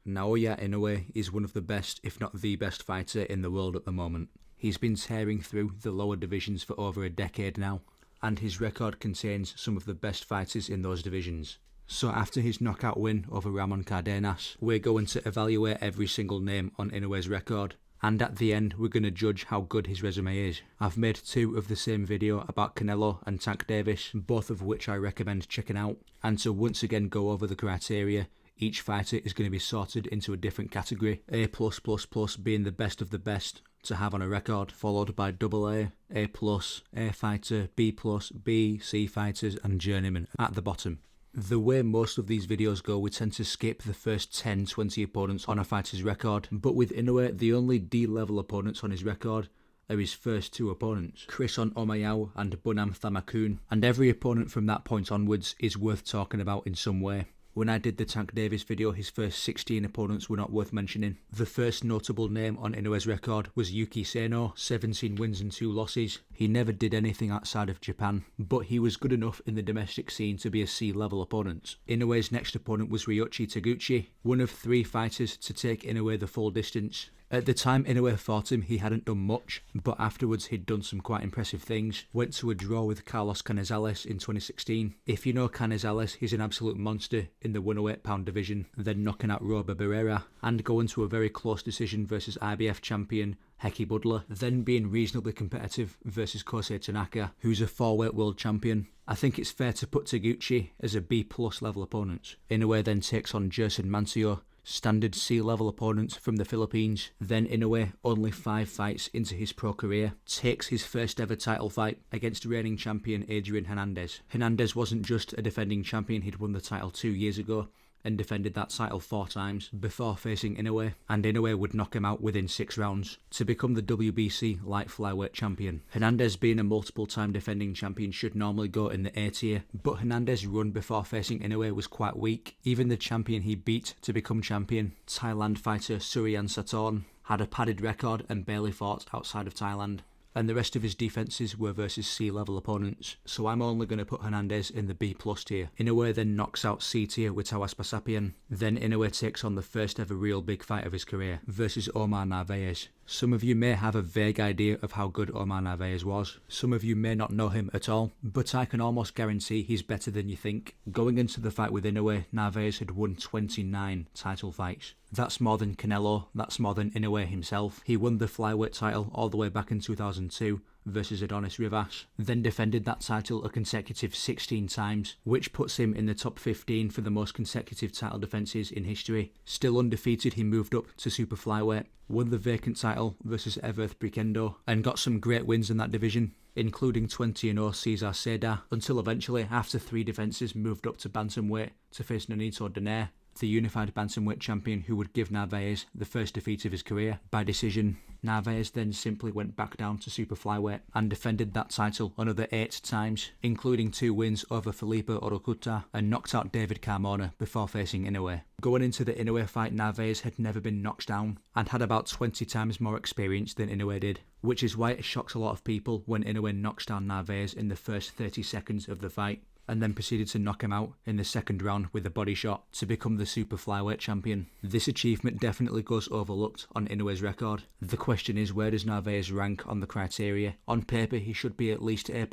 Naoya Inoue is one of the best, if not the best fighter in the world at the moment. He's been tearing through the lower divisions for over a decade now, and his record contains some of the best fighters in those divisions. So after his knockout win over Ramon Cardenas, we're going to evaluate every single name on Inoue's record, and at the end we're going to judge how good his resume is. I've made 2 of the same video about Canelo and Tank Davis, both of which I recommend checking out, and to once again go over the criteria. Each fighter is going to be sorted into a different category, A+++ being the best of the best to have on a record, followed by AA, A+, A fighter, B+, B, C fighters and journeyman at the bottom. The way most of these videos go, we tend to skip the first 10-20 opponents on a fighter's record, but with Inoue, the only D-level opponents on his record are his first 2 opponents, Krison Omayao and Bunam Thamakun, and every opponent from that point onwards is worth talking about in some way. When I did the Tank Davis video, his first 16 opponents were not worth mentioning. The first notable name on Inoue's record was Yuki Seno, 17 wins and 2 losses. He never did anything outside of Japan, but he was good enough in the domestic scene to be a C-level opponent. Inoue's next opponent was Ryoichi Taguchi, one of 3 fighters to take Inoue the full distance. At the time Inoue fought him, he hadn't done much, but afterwards he'd done some quite impressive things. Went to a draw with Carlos Canizales in 2016. If you know Canizales, he's an absolute monster in the 108-pound division, then knocking out Roba Barrera, and going to a very close decision versus IBF champion Heki Budler, then being reasonably competitive versus Kosei Tanaka, who's a 4-weight world champion. I think it's fair to put Taguchi as a B+ level opponent. Inoue then takes on Jerson Mancio, standard C-level opponent from the Philippines. Then Inoue, only 5 fights into his pro career, takes his first ever title fight against reigning champion Adrian Hernandez. Hernandez wasn't just a defending champion, he'd won the title 2 years ago and defended that title 4 times before facing Inoue, and Inoue would knock him out within 6 rounds to become the WBC light flyweight champion. Hernandez, being a multiple time defending champion, should normally go in the A tier, but Hernandez's run before facing Inoue was quite weak. Even the champion he beat to become champion, Thailand fighter Suryan Satorn, had a padded record and barely fought outside of Thailand, and the rest of his defences were versus C-level opponents, so I'm only going to put Hernandez in the B+ tier. Inoue then knocks out C tier with Tawas Pasapian. Then Inoue takes on the first ever real big fight of his career versus Omar Narvaez. Some of you may have a vague idea of how good Omar Narvaez was. Some of you may not know him at all, but I can almost guarantee he's better than you think. Going into the fight with Inoue, Narvaez had won 29 title fights. That's more than Canelo, that's more than Inoue himself. He won the flyweight title all the way back in 2002 versus Adonis Rivas, then defended that title a consecutive 16 times, which puts him in the top 15 for the most consecutive title defences in history. Still undefeated, he moved up to super flyweight, won the vacant title versus Everth Brikendo, and got some great wins in that division, including 20-0 Cesar Seda, until eventually, after 3 defences, moved up to bantamweight to face Nonito Donaire, the unified bantamweight champion who would give Narvaez the first defeat of his career by decision. Narvaez then simply went back down to super flyweight and defended that title another 8 times, including 2 wins over Felipe Orokuta, and knocked out David Carmona before facing Inoue. Going into the Inoue fight, Narvaez had never been knocked down and had about 20 times more experience than Inoue did, which is why it shocks a lot of people when Inoue knocks down Narvaez in the first 30 seconds of the fight, and then proceeded to knock him out in the second round with a body shot to become the super flyweight champion. This achievement definitely goes overlooked on Inoue's record. The question is, where does Narvaez rank on the criteria? On paper he should be at least A++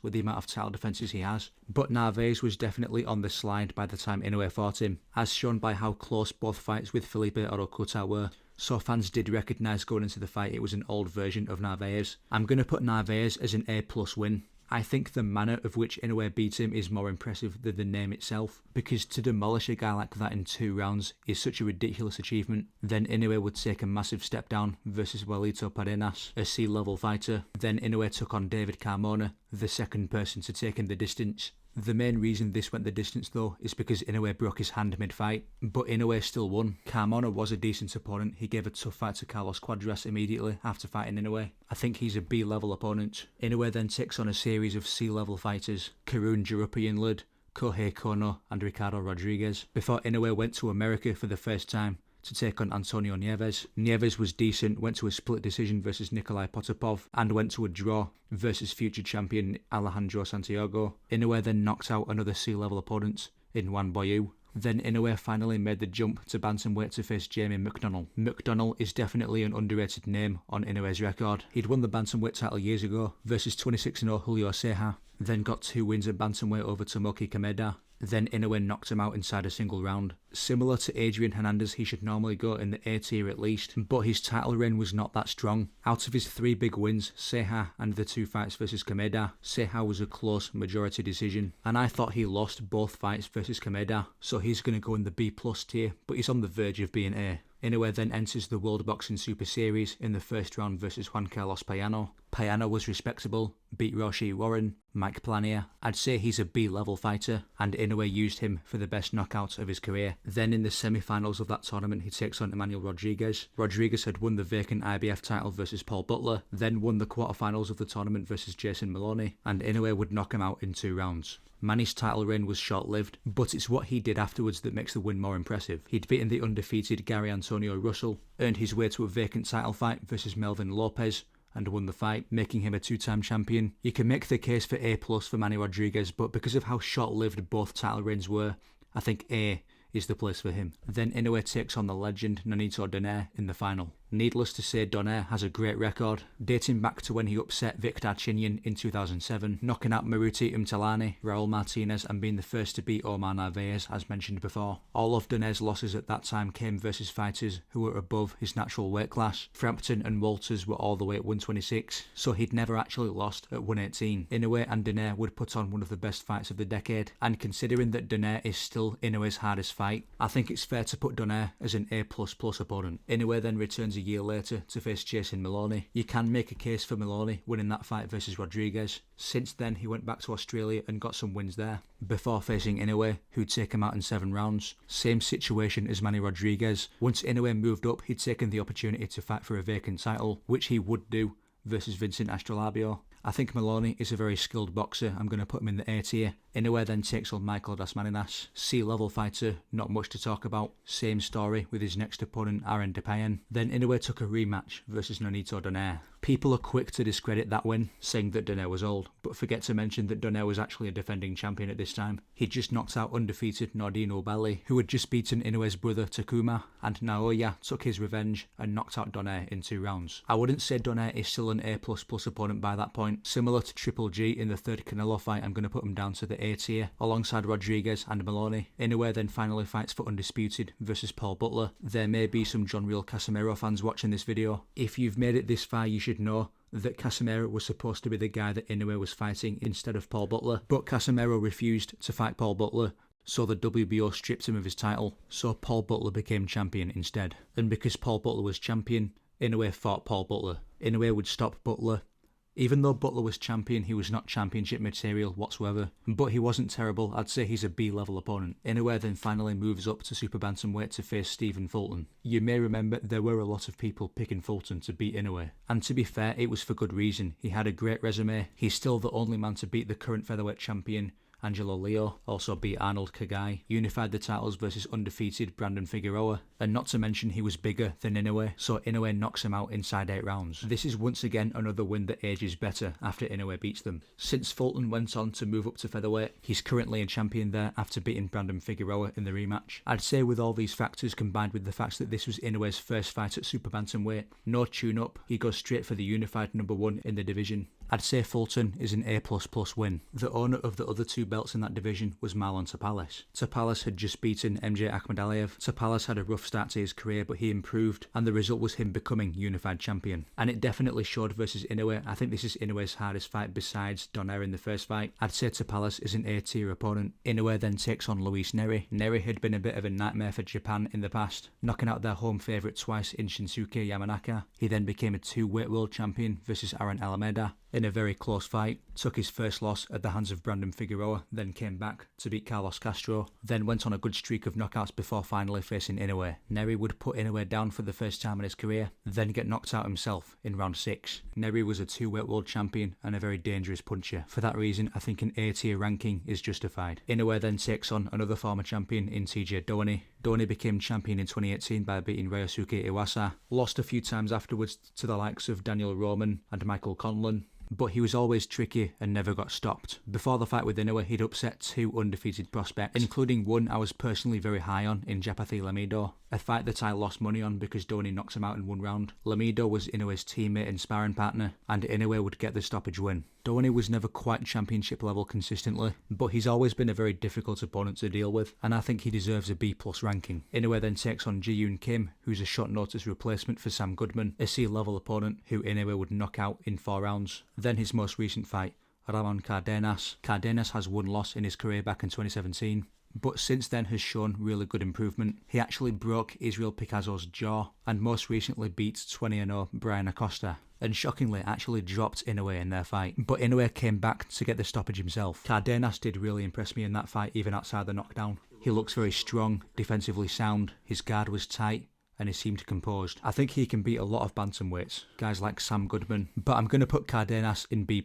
with the amount of title defences he has, but Narvaez was definitely on the slide by the time Inoue fought him, as shown by how close both fights with Felipe Orokuta were. So fans did recognise going into the fight it was an old version of Narvaez. I'm going to put Narvaez as an A+ win. I think the manner of which Inoue beat him is more impressive than the name itself, because to demolish a guy like that in 2 rounds is such a ridiculous achievement. Then Inoue would take a massive step down versus Walito Parenas, a C-level fighter. Then Inoue took on David Carmona, the second person to take him the distance. The main reason this went the distance though is because Inoue broke his hand mid-fight, but Inoue still won. Carmona was a decent opponent. He gave a tough fight to Carlos Cuadras immediately after fighting Inoue. I think he's a B-level opponent. Inoue then takes on a series of C-level fighters, Karun Jarupianlid, Kohei Kono and Ricardo Rodriguez, before Inoue went to America for the first time to take on Antonio Nieves. Nieves was decent, went to a split decision versus Nikolai Potapov, and went to a draw versus future champion Alejandro Santiago. Inoue then knocked out another C-level opponent in Juan Boyu. Then Inoue finally made the jump to bantamweight to face Jamie McDonnell. McDonnell is definitely an underrated name on Inoue's record. He'd won the bantamweight title years ago versus 26-0 Julio Ceja, then got 2 wins at bantamweight over Tomoki Kameda. Then Inoue knocked him out inside a single round. Similar to Adrian Hernandez, he should normally go in the A tier at least, but his title reign was not that strong. Out of his 3 big wins, Ceja and the 2 fights versus Kameda, Ceja was a close majority decision, and I thought he lost both fights versus Kameda, so he's going to go in the B+ tier, but he's on the verge of being A. Inoue then enters the World Boxing Super Series in the first round versus Juan Carlos Payano. Payano was respectable, beat Rau'shee Warren, Mike Planier. I'd say he's a B-level fighter, and Inoue used him for the best knockouts of his career. Then in the semi-finals of that tournament, he takes on Emmanuel Rodriguez. Rodriguez had won the vacant IBF title versus Paul Butler, then won the quarterfinals of the tournament versus Jason Maloney, and Inoue would knock him out in 2 rounds. Manny's title reign was short-lived, but it's what he did afterwards that makes the win more impressive. He'd beaten the undefeated Gary Antonio Russell, earned his way to a vacant title fight versus Melvin Lopez, and won the fight, making him a 2-time champion. You can make the case for A+ for Manny Rodriguez, but because of how short-lived both title reigns were, I think A is the place for him. Then Inoue takes on the legend Nonito Donaire in the final. Needless to say, Donaire has a great record, dating back to when he upset Vic Darchinyan in 2007, knocking out Maruti Umtalani, Raul Martinez, and being the first to beat Omar Narvaez, as mentioned before. All of Donaire's losses at that time came versus fighters who were above his natural weight class. Frampton and Walters were all the way at 126, so he'd never actually lost at 118. Inoue and Donaire would put on one of the best fights of the decade, and considering that Donaire is still Inoue's hardest fight, I think it's fair to put Donaire as an A++ opponent. Inoue then returns a year later to face Jason Maloney. You can make a case for Maloney winning that fight versus Rodriguez. Since then, he went back to Australia and got some wins there, before facing Inoue, who'd take him out in 7 rounds. Same situation as Manny Rodriguez. Once Inoue moved up, he'd taken the opportunity to fight for a vacant title, which he would do versus Vincent Astrolabio. I think Maloney is a very skilled boxer. I'm going to put him in the A tier. Inoue then takes on Michael Dasmaninas. C-level fighter, not much to talk about. Same story with his next opponent, Aaron Depayan. Then Inoue took a rematch versus Nonito Donaire. People are quick to discredit that win, saying that Donaire was old, but forget to mention that Donaire was actually a defending champion at this time. He'd just knocked out undefeated Nordine Oubaali, who had just beaten Inoue's brother Takuma, and Naoya took his revenge and knocked out Donaire in 2 rounds. I wouldn't say Donaire is still an A++ opponent by that point. Similar to Triple G in the 3rd Canelo fight, I'm going to put him down to the A tier, alongside Rodriguez and Maloney. Inoue then finally fights for Undisputed versus Paul Butler. There may be some John Real Casemiro fans watching this video. If you've made it this far, you should know that Casemiro was supposed to be the guy that Inoue was fighting instead of Paul Butler, but Casemiro refused to fight Paul Butler, so the WBO stripped him of his title, so Paul Butler became champion instead. And because Paul Butler was champion, Inoue fought Paul Butler. Inoue would stop Butler. Even though Butler was champion, he was not championship material whatsoever, but he wasn't terrible. I'd say he's a B-level opponent. Inoue then finally moves up to super bantamweight to face Stephen Fulton. You may remember there were a lot of people picking Fulton to beat Inoue, and to be fair, it was for good reason. He had a great resume. He's still the only man to beat the current featherweight champion, Angelo Leo, also beat Arnold Kagai, unified the titles versus undefeated Brandon Figueroa, and not to mention he was bigger than Inoue, so Inoue knocks him out inside 8 rounds. This is once again another win that ages better after Inoue beats them. Since Fulton went on to move up to featherweight, he's currently a champion there after beating Brandon Figueroa in the rematch. I'd say with all these factors combined with the fact that this was Inoue's first fight at super bantamweight, no tune-up, he goes straight for the unified number 1 in the division. I'd say Fulton is an A++ win. The owner of the other 2 belts in that division was Marlon Tapales. Tapales had just beaten MJ Akhmadaliev. Tapales had a rough start to his career, but he improved, and the result was him becoming unified champion. And it definitely showed versus Inoue. I think this is Inoue's hardest fight besides Donaire in the first fight. I'd say Tapales is an A-tier opponent. Inoue then takes on Luis Neri. Neri had been a bit of a nightmare for Japan in the past, knocking out their home favourite twice in Shinsuke Yamanaka. He then became a 2-weight world champion versus Aaron Alameda in a very close fight, took his first loss at the hands of Brandon Figueroa, then came back to beat Carlos Castro, then went on a good streak of knockouts before finally facing Inoue. Neri would put Inoue down for the first time in his career, then get knocked out himself in round 6. Neri was a 2-weight world champion and a very dangerous puncher. For that reason, I think an A-tier ranking is justified. Inoue then takes on another former champion in TJ Doheny. Doheny became champion in 2018 by beating Ryosuke Iwasa, lost a few times afterwards to the likes of Daniel Roman and Michael Conlon. but he was always tricky and never got stopped. Before the fight with Inoue, he'd upset 2 undefeated prospects, including one I was personally very high on in Japathy Lamido, a fight that I lost money on because Doni knocks him out in 1 round. Lamido was Inoue's teammate and sparring partner, and Inoue would get the stoppage win. Doni was never quite championship level consistently, but he's always been a very difficult opponent to deal with, and I think he deserves a B+ ranking. Inoue then takes on Ji-Yoon Kim, who's a short notice replacement for Sam Goodman, a C-level opponent who Inoue would knock out in 4 rounds. Then his most recent fight, Ramon Cardenas. Cardenas has 1 loss in his career back in 2017, but since then has shown really good improvement. He actually broke Israel Picasso's jaw, and most recently beat 20-0 Brian Acosta, and shockingly actually dropped Inoue in their fight. But Inoue came back to get the stoppage himself. Cardenas did really impress me in that fight, even outside the knockdown. He looks very strong, defensively sound, his guard was tight, and he seemed composed. I think he can beat a lot of bantamweights, guys like Sam Goodman, but I'm going to put Cardenas in B+.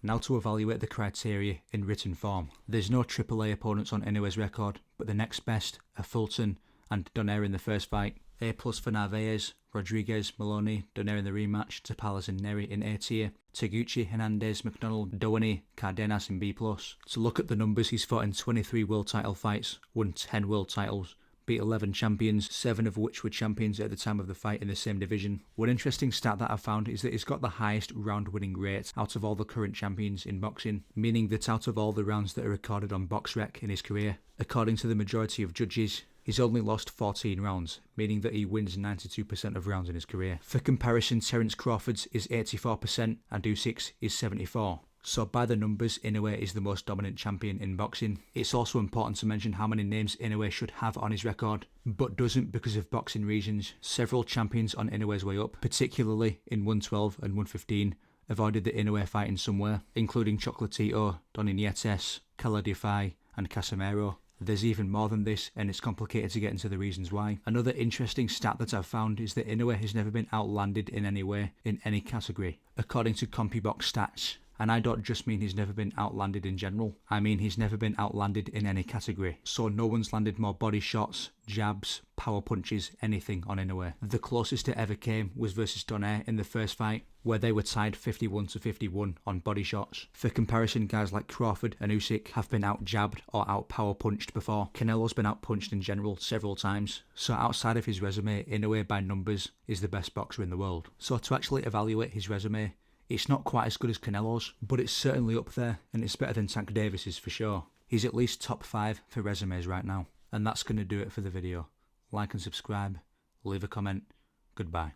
Now to evaluate the criteria in written form. There's no AAA opponents on Inoue's record, but the next best are Fulton and Donaire in the first fight. A+ for Narvaez, Rodriguez, Maloney, Donaire in the rematch, Tapalas and Neri in A tier, Taguchi, Hernandez, McDonald, Dowany, Cardenas in B+. To look at the numbers, he's fought in 23 world title fights, won 10 world titles, beat 11 champions, 7 of which were champions at the time of the fight in the same division. One interesting stat that I found is that he's got the highest round winning rate out of all the current champions in boxing, meaning that out of all the rounds that are recorded on BoxRec in his career, according to the majority of judges, he's only lost 14 rounds, meaning that he wins 92% of rounds in his career. For comparison, Terence Crawford's is 84% and Usyk's is 74%. So by the numbers, Inoue is the most dominant champion in boxing. It's also important to mention how many names Inoue should have on his record, but doesn't because of boxing reasons. Several champions on Inoue's way up, particularly in 112 and 115, avoided the Inoue fighting somewhere, including Chocolatito, Donny Nietes, Kala Defy, and Casemiro. There's even more than this, and it's complicated to get into the reasons why. Another interesting stat that I've found is that Inoue has never been outlanded in any way, in any category, according to CompuBox stats. And I don't just mean he's never been outlanded in general, I mean he's never been outlanded in any category. So no one's landed more body shots, jabs, power punches, anything on Inoue. The closest it ever came was versus Donaire in the first fight, where they were tied 51-51 on body shots. For comparison, guys like Crawford and Usyk have been out jabbed or out power punched before. Canelo's been out punched in general several times. So outside of his resume, Inoue by numbers is the best boxer in the world. So to actually evaluate his resume, it's not quite as good as Canelo's, but it's certainly up there, and it's better than Tank Davis's for sure. He's at least top 5 for resumes right now. And that's going to do it for the video. Like and subscribe, leave a comment. Goodbye.